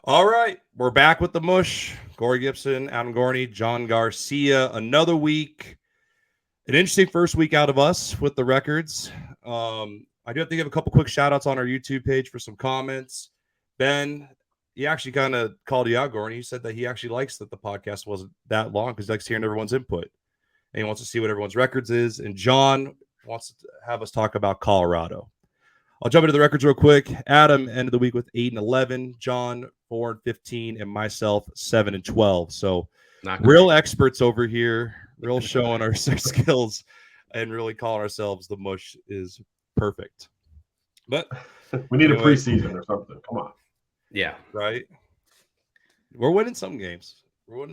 All right, we're back with the Mush. Corey Gibson, Adam Gorney, John Garcia. Another week. An interesting first week out of us with the records. I do have to give a couple quick shout outs on our YouTube page for some comments. Ben, he actually kind of called you out, Gorney. He said that he actually likes that the podcast wasn't that long because he likes hearing everyone's input. And he wants to see what everyone's records is. And John wants to have us talk about Colorado. I'll jump into the records real quick. Adam ended the week with 8-11. John 4-15, and myself 7-12. So real experts over here, real showing our skills, and really calling ourselves the Mush is perfect. But we need a preseason or something. Come on. Yeah. Right. We're winning some games. All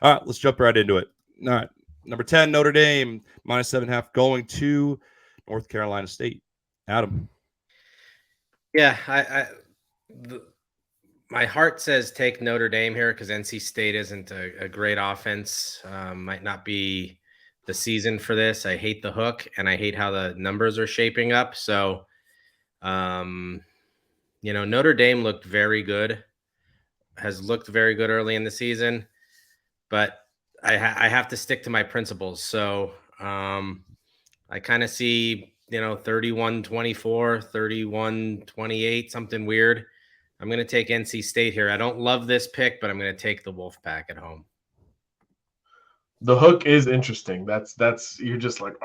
right, let's jump right into it. All right. Number 10, Notre Dame, -7.5, going to North Carolina State. Adam. Yeah, my heart says take Notre Dame here because NC State isn't a great offense. Might not be the season for this. I hate the hook, and I hate how the numbers are shaping up. So, Notre Dame looked very good, has looked very good early in the season, but I have to stick to my principles. So I kind of see 31-24, 31-28, something weird. I'm going to take NC State here. I don't love this pick, but I'm going to take the Wolfpack at home. The hook is interesting. That's you're just like,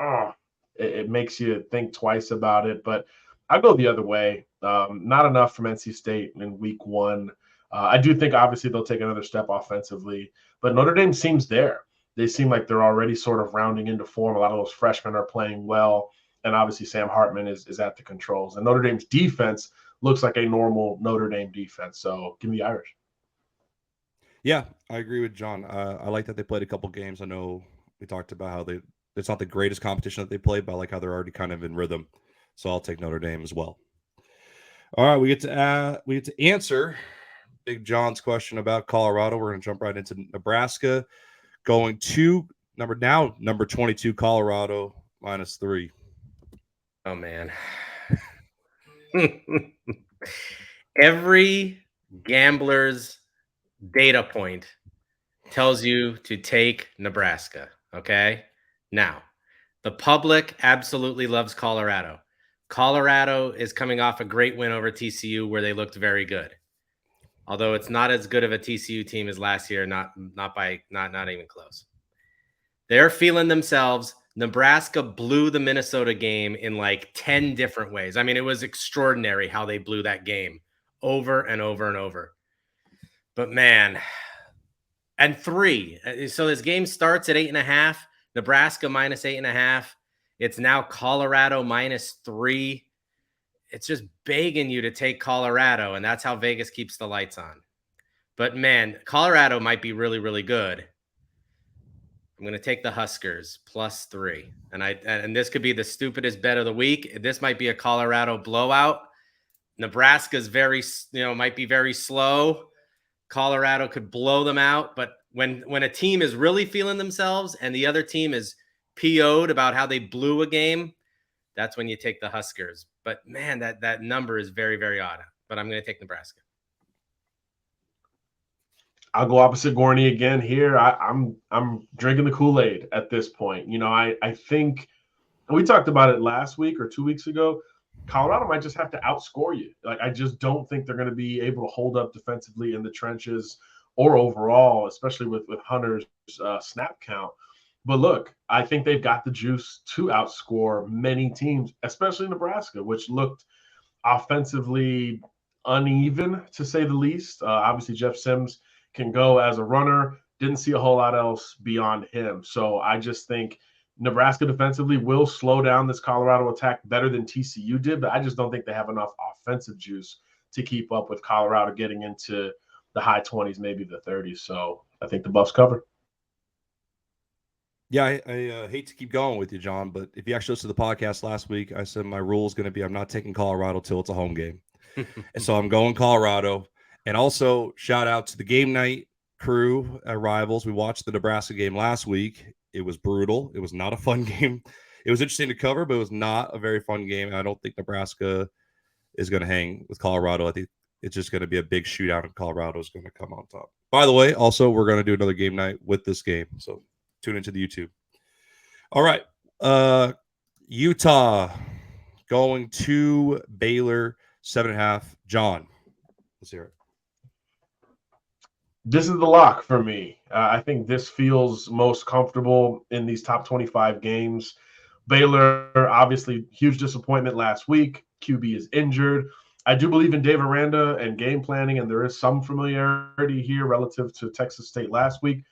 it makes you think twice about it. But I go the other way. Not enough from NC State in week one. I do think obviously they'll take another step offensively, but Notre Dame seems there. They seem like they're already sort of rounding into form. A lot of those freshmen are playing well. And obviously Sam Hartman is at the controls. And Notre Dame's defense looks like a normal Notre Dame defense. So give me the Irish. Yeah, I agree with John. I like that they played a couple games. I know we talked about how it's not the greatest competition that they played, but I like how they're already kind of in rhythm. So I'll take Notre Dame as well. All right, we get to answer Big John's question about Colorado. We're going to jump right into Nebraska, going to number 22 Colorado -3. Oh, man. Every gambler's data point tells you to take Nebraska, okay? Now, the public absolutely loves Colorado. Colorado is coming off a great win over TCU where they looked very good. Although it's not as good of a TCU team as last year, not even close. They're feeling themselves. Nebraska blew the Minnesota game in like 10 different ways. I mean, it was extraordinary how they blew that game over and over and over. But man, and 3. So this game starts at 8.5. Nebraska -8.5. It's now Colorado -3. It's just begging you to take Colorado, and that's how Vegas keeps the lights on. But man, Colorado might be really, really good. I'm going to take the Huskers +3. And this could be the stupidest bet of the week. This might be a Colorado blowout. Nebraska's might be very slow. Colorado could blow them out. But when a team is really feeling themselves and the other team is PO'd about how they blew a game, that's when you take the Huskers. But man, that number is very, very odd. But I'm going to take Nebraska. I'll go opposite Gorney again here. I'm drinking the Kool-Aid at this point. I think, and we talked about it last week or 2 weeks ago, Colorado might just have to outscore you. Like, I just don't think they're going to be able to hold up defensively in the trenches or overall, especially with Hunter's snap count. But look, I think they've got the juice to outscore many teams, especially Nebraska, which looked offensively uneven, to say the least. Obviously, Jeff Sims can go as a runner. Didn't see a whole lot else beyond him. So I just think Nebraska defensively will slow down this Colorado attack better than TCU did, but I just don't think they have enough offensive juice to keep up with Colorado getting into the high 20s, maybe the 30s. So I think the Buffs cover. Yeah, I hate to keep going with you, John, but if you actually listened to the podcast last week, I said my rule is going to be I'm not taking Colorado till it's a home game. And so I'm going Colorado. And also, shout out to the game night crew at Rivals. We watched the Nebraska game last week. It was brutal. It was not a fun game. It was interesting to cover, but it was not a very fun game. I don't think Nebraska is going to hang with Colorado. I think it's just going to be a big shootout, and Colorado is going to come on top. By the way, also, we're going to do another game night with this game, so tune into the YouTube. All right. Utah going to Baylor, 7.5. John, let's hear it. This is the lock for me. I think this feels most comfortable in these top 25 games. Baylor, obviously, huge disappointment last week. QB is injured. I do believe in Dave Aranda and game planning, and there is some familiarity here relative to Texas State last week.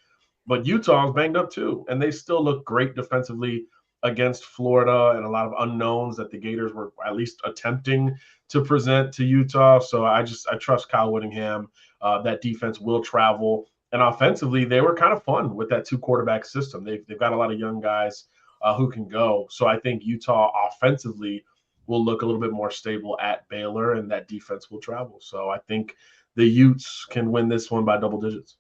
But Utah is banged up too, and they still look great defensively against Florida and a lot of unknowns that the Gators were at least attempting to present to Utah. So I trust Kyle Whittingham. That defense will travel. And offensively, they were kind of fun with that 2-quarterback system. They've got a lot of young guys who can go. So I think Utah offensively will look a little bit more stable at Baylor, and that defense will travel. So I think the Utes can win this one by double digits.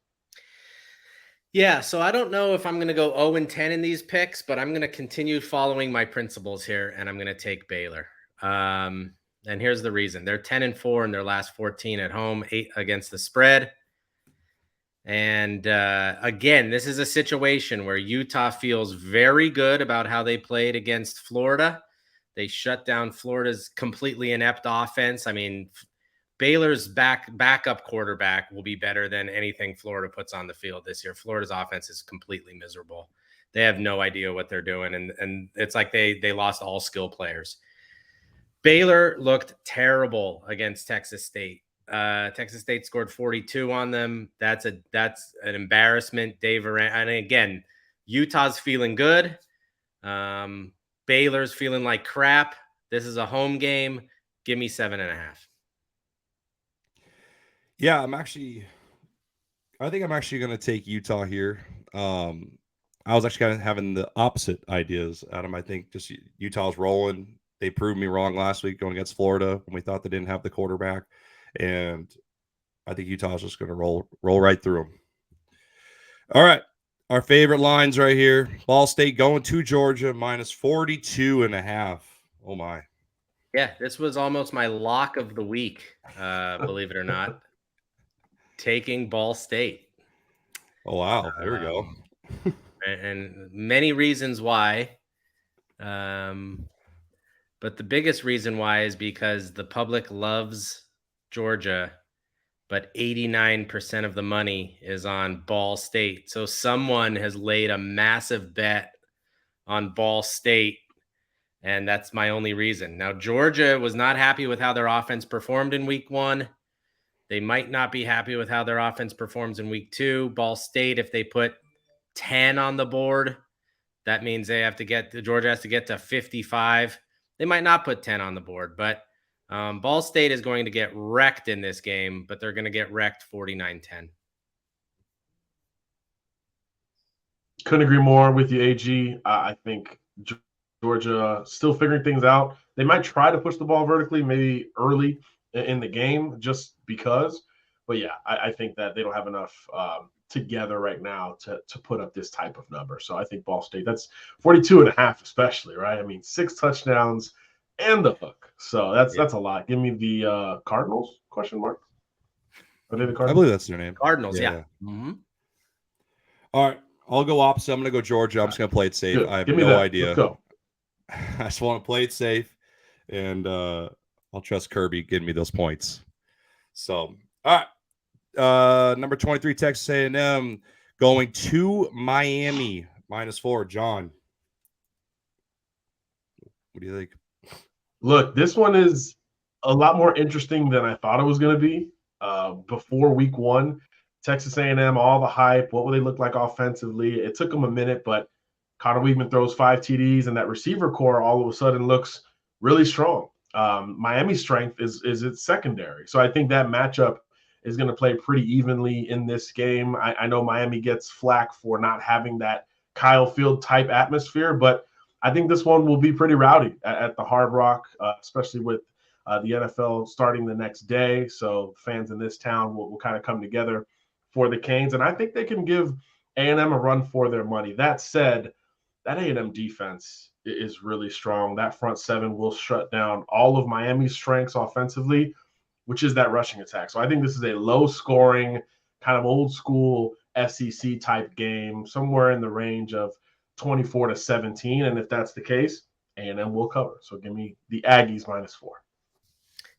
Yeah, so I don't know if I'm going to go 0-10 in these picks, but I'm going to continue following my principles here, and I'm going to take Baylor. And here's the reason. They're 10-4 in their last 14 at home, 8 against the spread. And again, this is a situation where Utah feels very good about how they played against Florida. They shut down Florida's completely inept offense. I mean, Baylor's backup quarterback will be better than anything Florida puts on the field this year. Florida's offense is completely miserable. They have no idea what they're doing, and it's like they lost all skill players. Baylor looked terrible against Texas State. Texas State scored 42 on them. That's an embarrassment. Dave Aranda, and again, Utah's feeling good. Baylor's feeling like crap. This is a home game. Give me 7.5. Yeah, I think I'm actually going to take Utah here. I was actually kind of having the opposite ideas, Adam. I think just Utah's rolling. They proved me wrong last week going against Florida when we thought they didn't have the quarterback. And I think Utah's just going to roll right through them. All right. Our favorite lines right here. Ball State going to Georgia, minus 42.5. Oh, my. Yeah, this was almost my lock of the week, believe it or not. Taking Ball State. Oh, wow. There we go. And many reasons why. But the biggest reason why is because the public loves Georgia, but 89% of the money is on Ball State. So someone has laid a massive bet on Ball State, and that's my only reason. Now, Georgia was not happy with how their offense performed in week 1. They might not be happy with how their offense performs in week 2. Ball State, if they put 10 on the board, that means Georgia has to get to 55. They might not put 10 on the board, but Ball State is going to get wrecked in this game, but they're going to get wrecked 49-10. Couldn't agree more with you, AG. I think Georgia still figuring things out. They might try to push the ball vertically, maybe early in the game, just because. But yeah, I think that they don't have enough together right now to put up this type of number. So I think Ball State, that's 42.5, especially, right? I mean, 6 touchdowns and the hook. So that's a lot. Give me the Cardinals, question mark. Are they the Cardinals? I believe that's their name. Cardinals, yeah. Mm-hmm. All right. I'll go opposite. I'm going to go Georgia. I'm just going to play it safe. Good. I have Give me no that. idea. Let's go. I just want to play it safe, and I'll trust Kirby getting me those points. So, all right. Number 23, Texas A&M going to Miami, minus 4. John, what do you think? Look, this one is a lot more interesting than I thought it was going to be. Before week 1, Texas A&M, all the hype, what will they look like offensively? It took them a minute, but Connor Weidman throws 5 TDs, and that receiver core all of a sudden looks really strong. Miami's strength is its secondary. So I think that matchup is going to play pretty evenly in this game. I know Miami gets flack for not having that Kyle Field type atmosphere, but I think this one will be pretty rowdy at the Hard Rock, especially with the NFL starting the next day. So fans in this town will kind of come together for the Canes. And I think they can give A&M a run for their money. That said, that A&M defense is really strong. That front 7 will shut down all of Miami's strengths offensively. which is that rushing attack. So I think this is a low-scoring, kind of old-school SEC type game, somewhere in the range of 24-17. And if that's the case, A&M will cover. So give me the Aggies -4.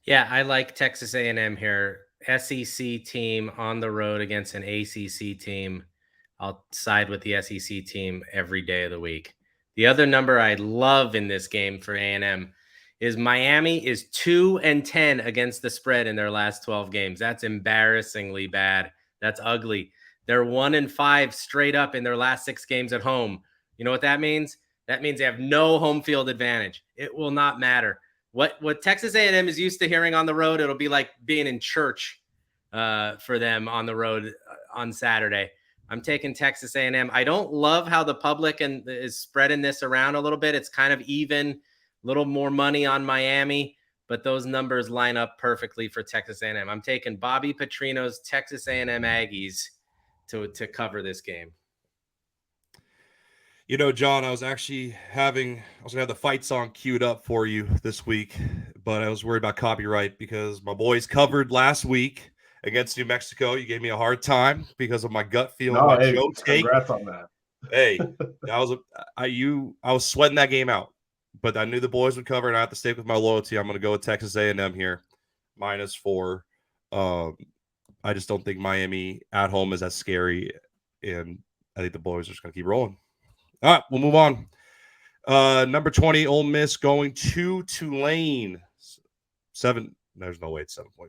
Yeah, I like Texas A&M here. SEC team on the road against an ACC team. I'll side with the SEC team every day of the week. The other number I love in this game for A&M is Miami is 2-10 against the spread in their last 12 games. That's embarrassingly bad. That's ugly. They're 1-5 straight up in their last 6 games at home. You know what that means? That means they have no home field advantage. It will not matter. What Texas A&M is used to hearing on the road, it'll be like being in church for them on the road on Saturday. I'm taking Texas A&M. I don't love how the public is spreading this around a little bit. It's kind of even, a little more money on Miami, but those numbers line up perfectly for Texas A&M. I'm taking Bobby Petrino's Texas A&M Aggies to cover this game. You know, John, I was going to have the fight song queued up for you this week, but I was worried about copyright because my boys covered last week against New Mexico. You gave me a hard time because of my gut feeling. No, hey, congrats on that. Hey, I was sweating that game out, but I knew the boys would cover, and I have to stick with my loyalty. I'm going to go with Texas A&M here, -4. I just don't think Miami at home is as scary, and I think the boys are just going to keep rolling. All right, we'll move on. Number 20, Ole Miss going to Tulane. 7. There's no way it's 7.4.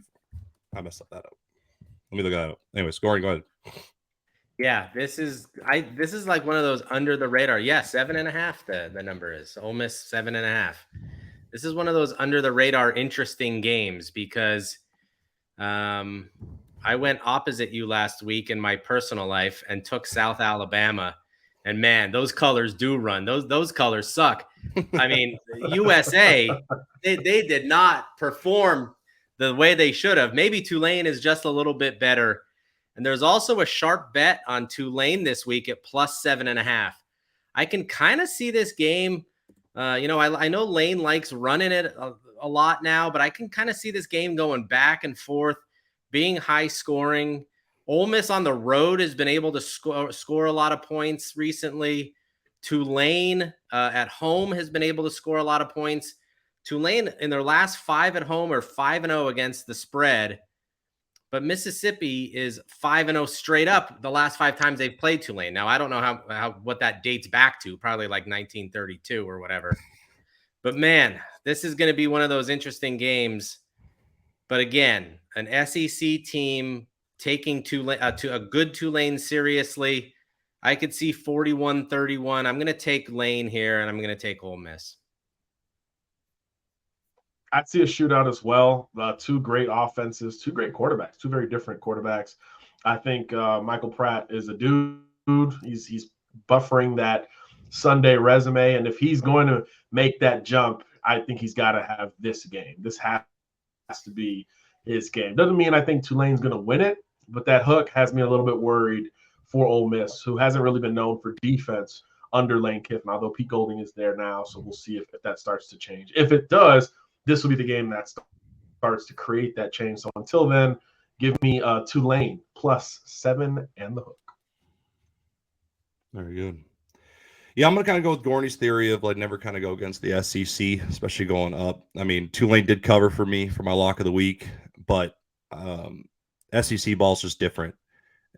I messed up that up. Let me look that up. Anyway, scoring. Go ahead. Yeah, this is like one of those under the radar. Yeah, 7.5. The number is Ole Miss 7.5. This is one of those under the radar interesting games because I went opposite you last week in my personal life and took South Alabama. And man, those colors do run. Those colors suck. I mean, USA, they did not perform the way they should have. Maybe Tulane is just a little bit better. And there's also a sharp bet on Tulane this week at +7.5. I can kind of see this game. I know Lane likes running it a lot now, but I can kind of see this game going back and forth, being high scoring. Ole Miss on the road has been able to score a lot of points recently. Tulane at home has been able to score a lot of points. Tulane in their last 5 at home are 5-0 against the spread. But Mississippi is 5-0 straight up the last 5 times they've played Tulane. Now, I don't know what that dates back to, probably like 1932 or whatever. But man, this is going to be one of those interesting games. But again, an SEC team taking Tulane to a good Tulane seriously. I could see 41-31. I'm going to take Lane here, and I'm going to take Ole Miss. I'd see a shootout as well. 2 great offenses, 2 great quarterbacks, 2 very different quarterbacks. I think Michael Pratt is a dude. He's buffering that Sunday resume, and if he's going to make that jump, I think he's got to have this game. This has to be his game. Doesn't mean I think Tulane's going to win it, but that hook has me a little bit worried for Ole Miss, who hasn't really been known for defense under Lane Kiffin, although Pete Golding is there now, so we'll see if that starts to change. If it does, this will be the game that starts to create that change. So until then, give me Tulane +7 and the hook. Very good. Yeah, I'm going to kind of go with Gorney's theory of like never kind of go against the SEC, especially going up. I mean, Tulane did cover for me for my lock of the week, but SEC ball is just different.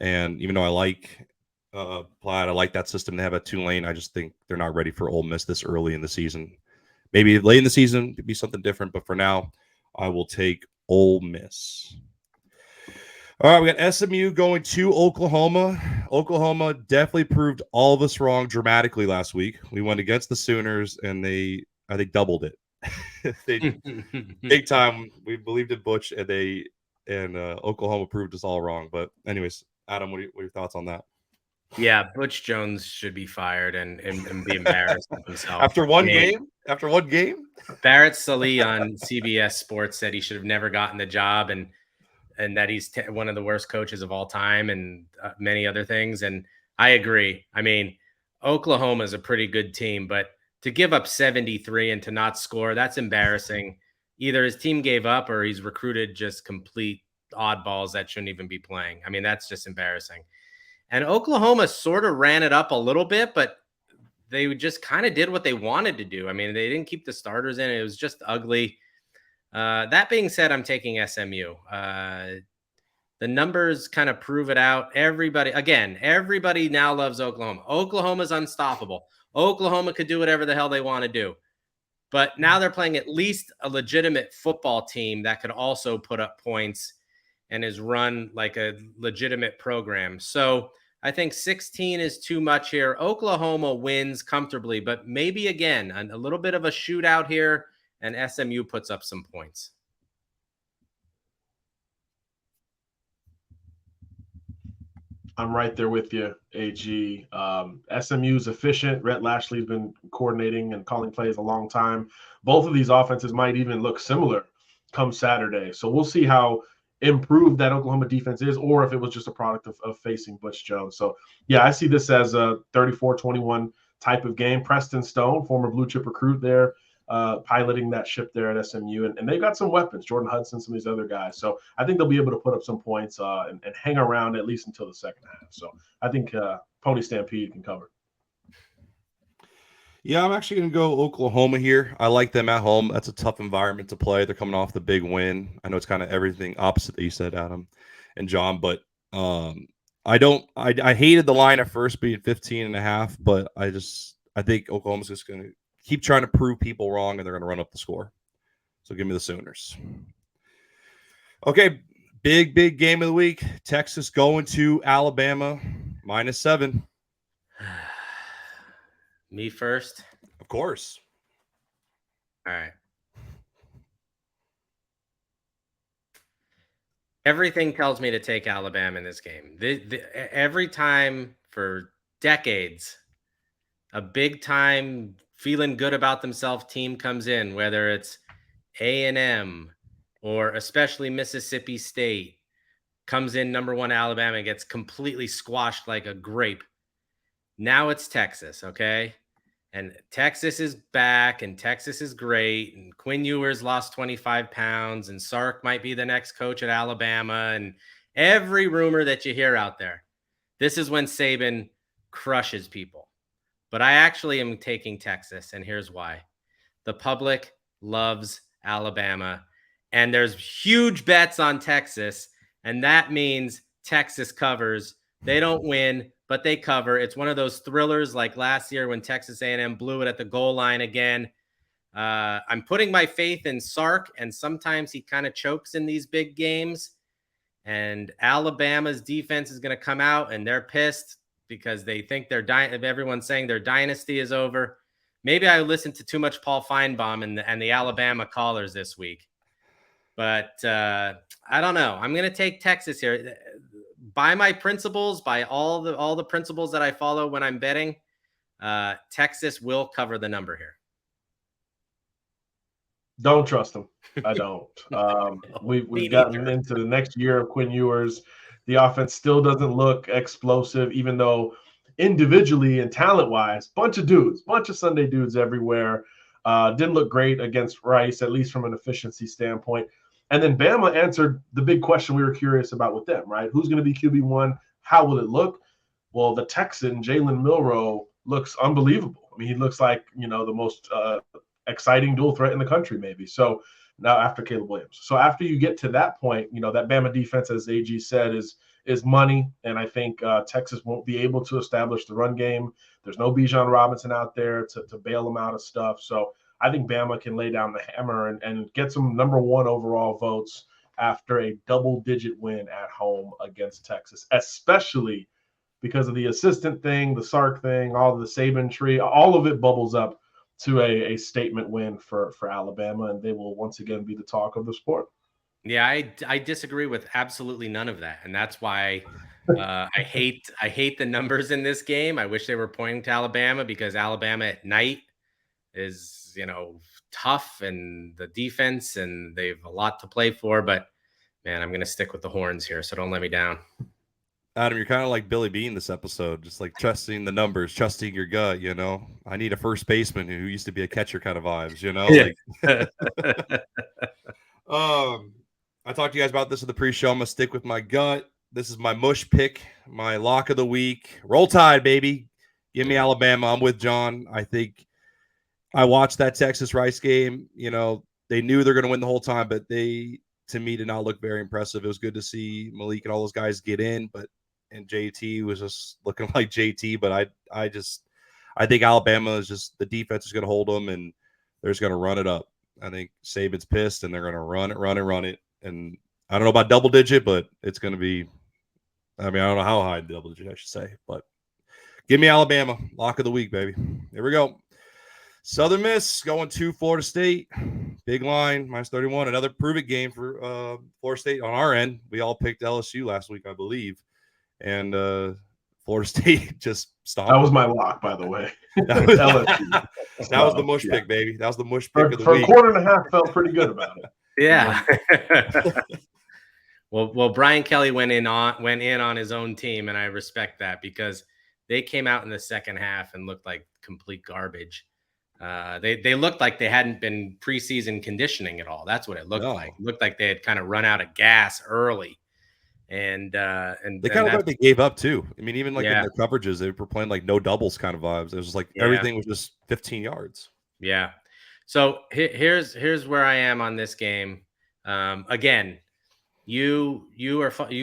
And even though I like Platt, I like that system they have at Tulane, I just think they're not ready for Ole Miss this early in the season. Maybe late in the season could be something different, but for now, I will take Ole Miss. All right, we got SMU going to Oklahoma. Oklahoma definitely proved all of us wrong dramatically last week. We went against the Sooners, and I think, doubled it. They big time. We believed in Butch, and Oklahoma proved us all wrong. But anyways, Adam, what are your thoughts on that? Yeah, Butch Jones should be fired and be embarrassed with himself. After one game? Barrett Sallee on CBS Sports said he should have never gotten the job and that he's one of the worst coaches of all time and many other things. And I agree. I mean, Oklahoma is a pretty good team, but to give up 73 and to not score, that's embarrassing. either his team gave up or he's recruited just complete oddballs that shouldn't even be playing. I mean, that's just embarrassing. And Oklahoma sort of ran it up a little bit, but they just kind of did what they wanted to do. I mean, they didn't keep the starters in. It was just ugly. That being said, I'm taking SMU. The numbers kind of prove it out. Everybody now loves Oklahoma. Oklahoma's unstoppable. Oklahoma could do whatever the hell they want to do. But now they're playing at least a legitimate football team that could also put up points and is run like a legitimate program. So I think 16 is too much here. Oklahoma wins comfortably, but maybe again, a little bit of a shootout here, and SMU puts up some points. I'm right there with you, AG. SMU's efficient. Rhett Lashley's been coordinating and calling plays a long time. Both of these offenses might even look similar come Saturday. So we'll see how improved that Oklahoma defense is, or if it was just a product of facing Butch Jones. So, yeah, I see this as a 34-21 type of game. Preston Stone, former blue chip recruit there, piloting that ship there at SMU. And they've got some weapons, Jordan Hudson, some of these other guys. So I think they'll be able to put up some points and hang around at least until the second half. So I think Pony Stampede can cover. Yeah, I'm actually going to go Oklahoma here. I like them at home. That's a tough environment to play. They're coming off the big win. I know it's kind of everything opposite that you said, Adam and John, but I hated the line at first being 15.5, but I think Oklahoma's just going to keep trying to prove people wrong, and they're going to run up the score. So give me the Sooners. Okay, big game of the week. Texas going to Alabama, -7. Me first? Of course. All right. Everything tells me to take Alabama in this game. Every time for decades, a big-time, feeling good about themselves team comes in, whether it's A&M or especially Mississippi State, comes in #1 Alabama, gets completely squashed like a grape. Now it's Texas, okay? And Texas is back, and Texas is great, and Quinn Ewers lost 25 pounds, and Sark might be the next coach at Alabama, and every rumor that you hear out there. This is when Saban crushes people. But I actually am taking Texas, and here's why. The public loves Alabama, and there's huge bets on Texas, and that means Texas covers. They don't win, but they cover. It's one of those thrillers like last year when Texas A&M blew it at the goal line again. I'm putting my faith in Sark, and sometimes he kind of chokes in these big games. And Alabama's defense is going to come out, and they're pissed because they think everyone's saying their dynasty is over. Maybe I listened to too much Paul Feinbaum and the Alabama callers this week. But I don't know. I'm going to take Texas here. By my principles, by all the principles that I follow when I'm betting, Texas will cover the number here. Don't trust them. I don't. We've gotten into the next year of Quinn Ewers. The offense still doesn't look explosive, even though individually and talent-wise, bunch of Sunday dudes everywhere. Didn't look great against Rice, at least from an efficiency standpoint. And then Bama answered the big question we were curious about with them, right? Who's going to be QB1? How will it look? Well, the Texan, Jalen Milroe, looks unbelievable. I mean, he looks like, the most exciting dual threat in the country, maybe. So now after Caleb Williams. So after you get to that point, that Bama defense, as AG said, is money. And I think Texas won't be able to establish the run game. There's no Bijan Robinson out there to bail them out of stuff. So I think Bama can lay down the hammer and get some #1 overall votes after a double-digit win at home against Texas, especially because of the assistant thing, the Sark thing, all of the Saban tree, all of it bubbles up to a statement win for Alabama, and they will once again be the talk of the sport. Yeah, I disagree with absolutely none of that, and that's why I hate the numbers in this game. I wish they were pointing to Alabama because Alabama at night is tough, and the defense, and they've a lot to play for. But man, I'm going to stick with the horns here, so don't let me down. Adam, you're kind of like Billy Bean this episode, just like trusting the numbers, trusting your gut. I need a first baseman who used to be a catcher kind of vibes. Yeah. I talked to you guys about this in the pre-show. I'm gonna stick with my gut. This is my mush pick, my lock of the week. Roll Tide, baby. Give me Alabama. I'm with John. I think I watched that Texas Rice game. You know, they knew they're going to win the whole time, but they, to me, did not look very impressive. It was good to see Malik and all those guys get in, and JT was just looking like JT. But I think Alabama is just, the defense is going to hold them, and they're just going to run it up. I think Saban's pissed, and they're going to run it. And I don't know about double digit, but it's going to be, I mean, I don't know how high double digit I should say, but give me Alabama. Lock of the week, baby. Here we go. Southern Miss going to Florida State. Big line, -31. Another prove-it game for Florida State on our end. We all picked LSU last week, I believe. And Florida State just stopped. That was my lock, by the way. That was the mush pick, baby. That was the mush pick of the week. For a quarter and a half, felt pretty good about it. Yeah. Well, Brian Kelly went in on his own team, and I respect that because they came out in the second half and looked like complete garbage. They looked like they hadn't been preseason conditioning at all. That's what it looked like. It looked like they had kind of run out of gas early, and they kind of looked like they gave up too. I mean, even like in their coverages, they were playing like no doubles kind of vibes. It was like everything was just 15 yards. Yeah. So here's where I am on this game. Again, you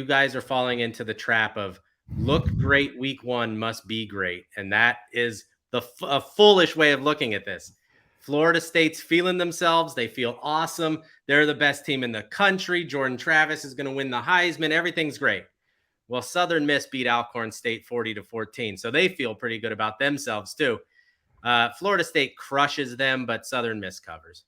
guys are falling into the trap of look great week one, must be great, and that is a foolish way of looking at this. Florida State's feeling themselves. They feel awesome. They're the best team in the country. Jordan Travis is going to win the Heisman. Everything's great. Well, Southern Miss beat Alcorn State 40-14, so they feel pretty good about themselves too. Florida State crushes them, but Southern Miss covers.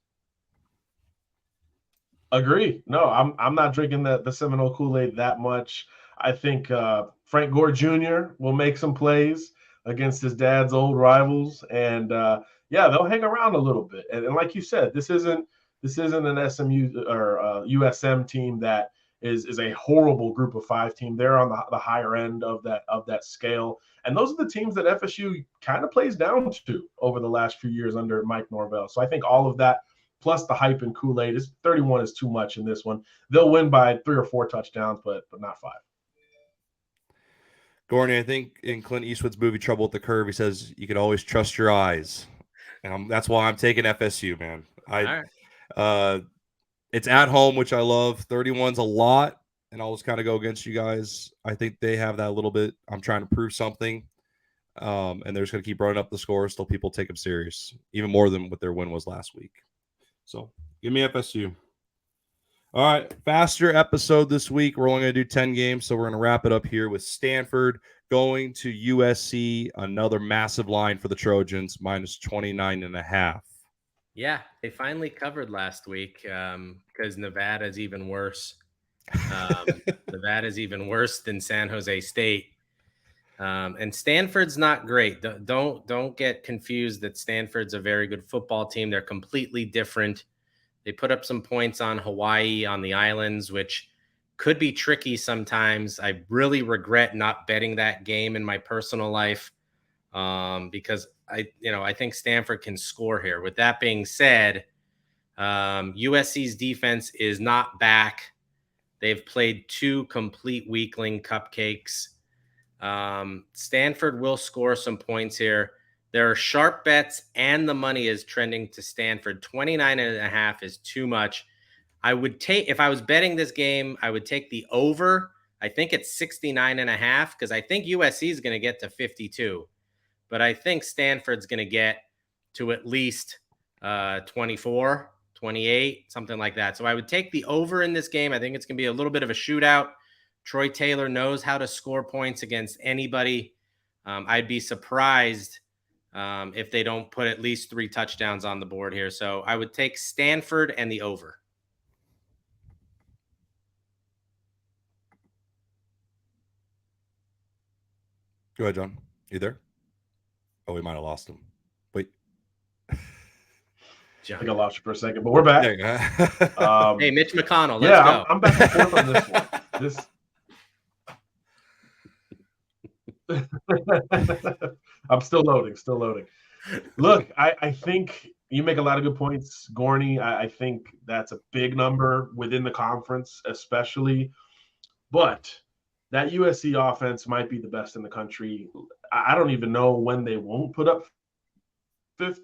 Agree. No, I'm not drinking the Seminole Kool-Aid that much. I think Frank Gore Jr. will make some plays against his dad's old rivals, and they'll hang around a little bit. And like you said, this isn't an SMU or USM team that is a horrible group of five team. They're on the higher end of that scale, and those are the teams that FSU kind of plays down to over the last few years under Mike Norvell. So I think all of that plus the hype and Kool-Aid is 31 is too much in this one. They'll win by 3 or 4 touchdowns, but not 5. Gorney, I think in Clint Eastwood's movie Trouble with the Curve, he says you can always trust your eyes, and that's why I'm taking FSU, man. It's at home, which I love. 31's a lot, and I'll just kind of go against you guys. I think they have that a little bit. I'm trying to prove something, and they're just going to keep running up the scores till people take them serious, even more than what their win was last week. So give me FSU. All right, faster episode this week. We're only going to do 10 games, so we're going to wrap it up here with Stanford going to USC. Another massive line for the Trojans, -29.5. Yeah, they finally covered last week because Nevada's even worse. Nevada's even worse than San Jose State. And Stanford's not great. Don't get confused that Stanford's a very good football team. They're completely different. They put up some points on Hawaii on the islands, which could be tricky sometimes. I really regret not betting that game in my personal life because I think Stanford can score here. With that being said, USC's defense is not back. They've played 2 complete weakling cupcakes. Stanford will score some points here. There are sharp bets, and the money is trending to Stanford. 29.5 is too much. If I was betting this game, I would take the over. I think it's 69.5 because I think USC is going to get to 52. But I think Stanford's going to get to at least 24, 28, something like that. So I would take the over in this game. I think it's going to be a little bit of a shootout. Troy Taylor knows how to score points against anybody. I'd be surprised if they don't put at least 3 touchdowns on the board here. So I would take Stanford and the over. Go ahead, John. You there? Oh, we might have lost him. Wait. John. I think I lost you for a second, but we're back. Hey, Mitch McConnell, let's go. I'm back and forth on this one. I'm still loading. Look, I think you make a lot of good points, Gorney. I think that's a big number within the conference, especially. But that USC offense might be the best in the country. I don't even know when they won't put up 50,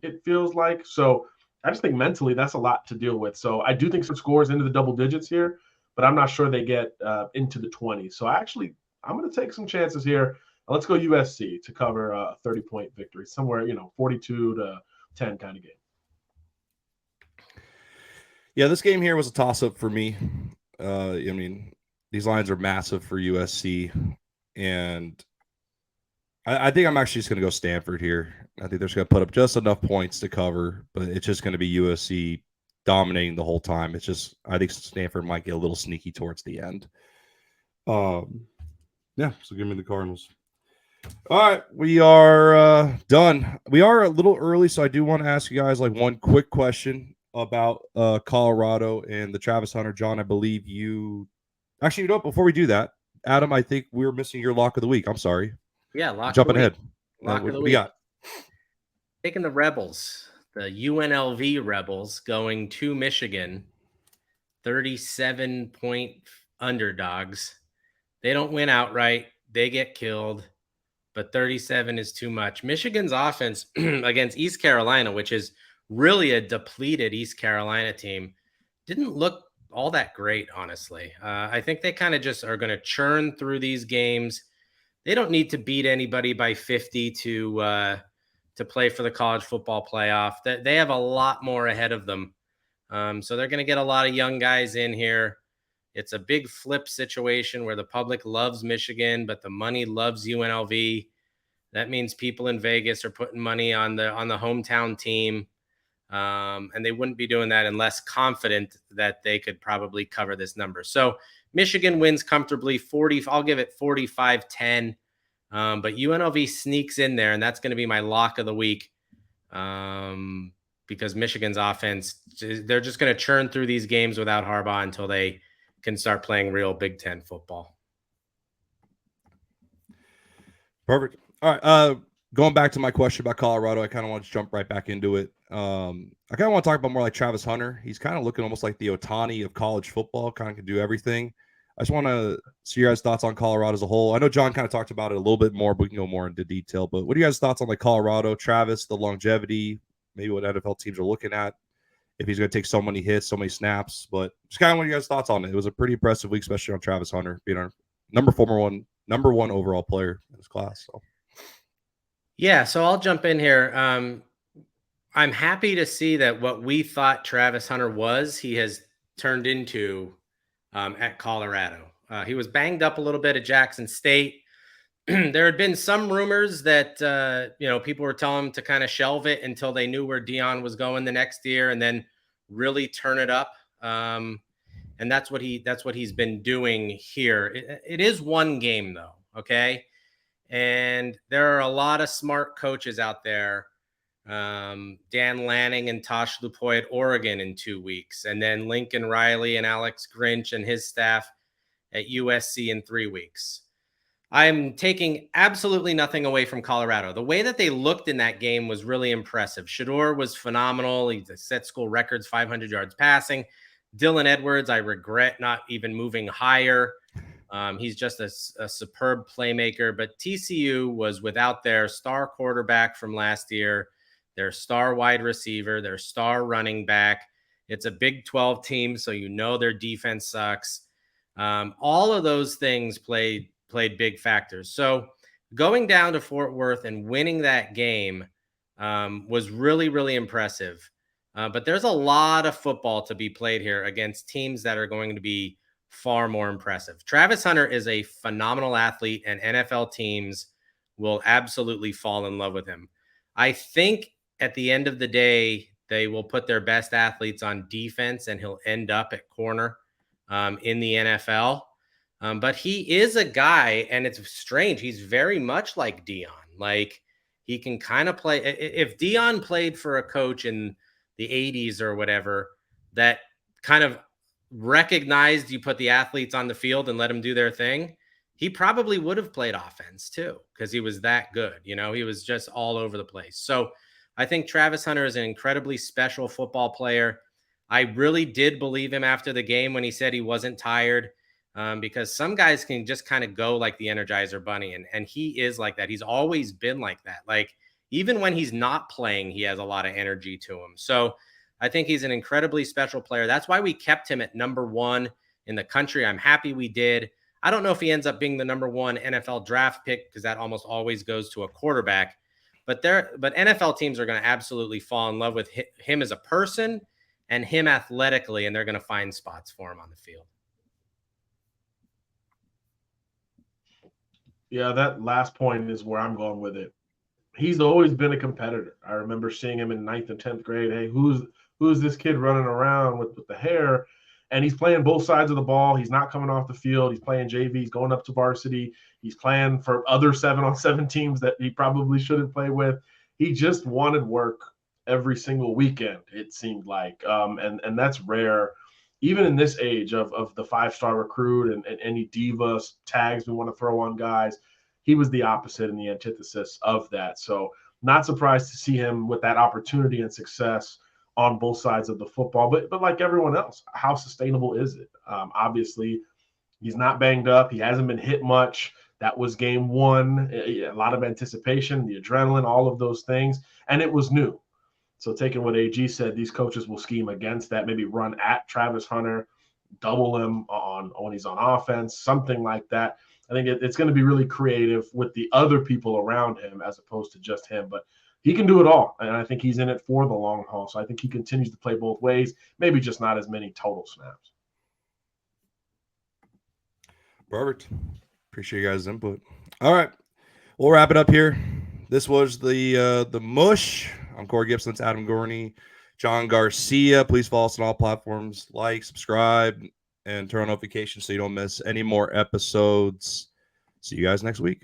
it feels like. So I just think mentally that's a lot to deal with. So I do think some scores into the double digits here, but I'm not sure they get into the 20s. So I'm going to take some chances here. Let's go USC to cover a 30-point victory, somewhere, 42-10 kind of game. Yeah, this game here was a toss-up for me. I mean, these lines are massive for USC, and I think I'm actually just going to go Stanford here. I think they're just going to put up just enough points to cover, but it's just going to be USC dominating the whole time. It's just, I think Stanford might get a little sneaky towards the end. Yeah, so give me the Cardinals. All right, we are done. We are a little early, so I do want to ask you guys like one quick question about Colorado and the Travis Hunter. John, I believe you – actually, before we do that, Adam, I think we're missing your lock of the week. I'm sorry. Yeah, lock Jumping of the week. ahead. Lock of the we week. got? Taking the Rebels, the UNLV Rebels, going to Michigan, 37-point underdogs. They don't win outright. They get killed, but 37 is too much. Michigan's offense against East Carolina, which is really a depleted East Carolina team, didn't look all that great, honestly. I think they kind of just are going to churn through these games. They don't need to beat anybody by 50 to play for the college football playoff. They have a lot more ahead of them. So they're going to get a lot of young guys in here. It's a big flip situation where the public loves Michigan, but the money loves UNLV. That means people in Vegas are putting money on the hometown team. And they wouldn't be doing that unless confident that they could probably cover this number. So Michigan wins comfortably 40. I'll give it 45-10. But UNLV sneaks in there, and that's going to be my lock of the week. Because Michigan's offense, they're just going to churn through these games without Harbaugh until they can start playing real Big Ten football. Perfect. All right. Going back to my question about Colorado, I kind of want to jump right back into it. I kind of want to talk about more like Travis Hunter. He's kind of looking almost like the Ohtani of college football, kind of can do everything. I just want to see your guys' thoughts on Colorado as a whole. I know John kind of talked about it a little bit more, but we can go more into detail. But what are you guys' thoughts on like Colorado, Travis, the longevity, maybe what NFL teams are looking at, if he's going to take so many hits, so many snaps? But just kind of what are you guys' thoughts on it? It was a pretty impressive week, especially on Travis Hunter being our number one overall player in his class. So. Yeah, so I'll jump in here. I'm happy to see that what we thought Travis Hunter was, he has turned into at Colorado. He was banged up a little bit at Jackson State. There had been some rumors that, people were telling him to kind of shelve it until they knew where Deion was going the next year and then really turn it up. And that's what he's been doing here. It is one game though. Okay. And there are a lot of smart coaches out there. Dan Lanning and Tosh Lupoy at Oregon in 2 weeks, and then Lincoln Riley and Alex Grinch and his staff at USC in 3 weeks. I'm taking absolutely nothing away from Colorado. The way that they looked in that game was really impressive. Shedeur was phenomenal. He set school records, 500 yards passing. Dylan Edwards, I regret not even moving higher. He's just a superb playmaker, but TCU was without their star quarterback from last year, their star wide receiver, their star running back. It's a Big 12 team, so their defense sucks. All of those things played big factors. So going down to Fort Worth and winning that game was really, really impressive. But there's a lot of football to be played here against teams that are going to be far more impressive. Travis Hunter is a phenomenal athlete, and NFL teams will absolutely fall in love with him. I think at the end of the day, they will put their best athletes on defense, and he'll end up at corner in the NFL. But he is a guy, and it's strange. He's very much like Deion. Like, he can kind of play. If Deion played for a coach in the 80s or whatever, that kind of recognized you put the athletes on the field and let them do their thing, he probably would have played offense too, because he was that good. He was just all over the place. So I think Travis Hunter is an incredibly special football player. I really did believe him after the game when he said he wasn't tired, because some guys can just kind of go like the Energizer Bunny, and he is like that. He's always been like that. Like, even when he's not playing, he has a lot of energy to him. So I think he's an incredibly special player. That's why we kept him at number 1 in the country. I'm happy we did. I don't know if he ends up being the number 1 NFL draft pick, because that almost always goes to a quarterback. But NFL teams are going to absolutely fall in love with him as a person and him athletically, and they're going to find spots for him on the field. Yeah, that last point is where I'm going with it. He's always been a competitor. I remember seeing him in 9th and 10th grade. Hey, who's this kid running around with the hair? And he's playing both sides of the ball. He's not coming off the field. He's playing JV. He's going up to varsity. He's playing for other 7-on-7 teams that he probably shouldn't play with. He just wanted work every single weekend, it seemed like. And that's rare, even in this age of the 5-star recruit and any diva tags we want to throw on guys. He was the opposite and the antithesis of that. So not surprised to see him with that opportunity and success on both sides of the football. But like everyone else, how sustainable is it? Obviously, he's not banged up. He hasn't been hit much. That was game 1. A lot of anticipation, the adrenaline, all of those things. And it was new. So taking what AG said, these coaches will scheme against that, maybe run at Travis Hunter, double him on when he's on offense, something like that. I think it's going to be really creative with the other people around him as opposed to just him. But he can do it all, and I think he's in it for the long haul. So I think he continues to play both ways, maybe just not as many total snaps. Perfect. Appreciate you guys' input. All right, we'll wrap it up here. This was the Mush. I'm Corey Gibson. It's Adam Gorney, John Garcia. Please follow us on all platforms. Like, subscribe, and turn on notifications so you don't miss any more episodes. See you guys next week.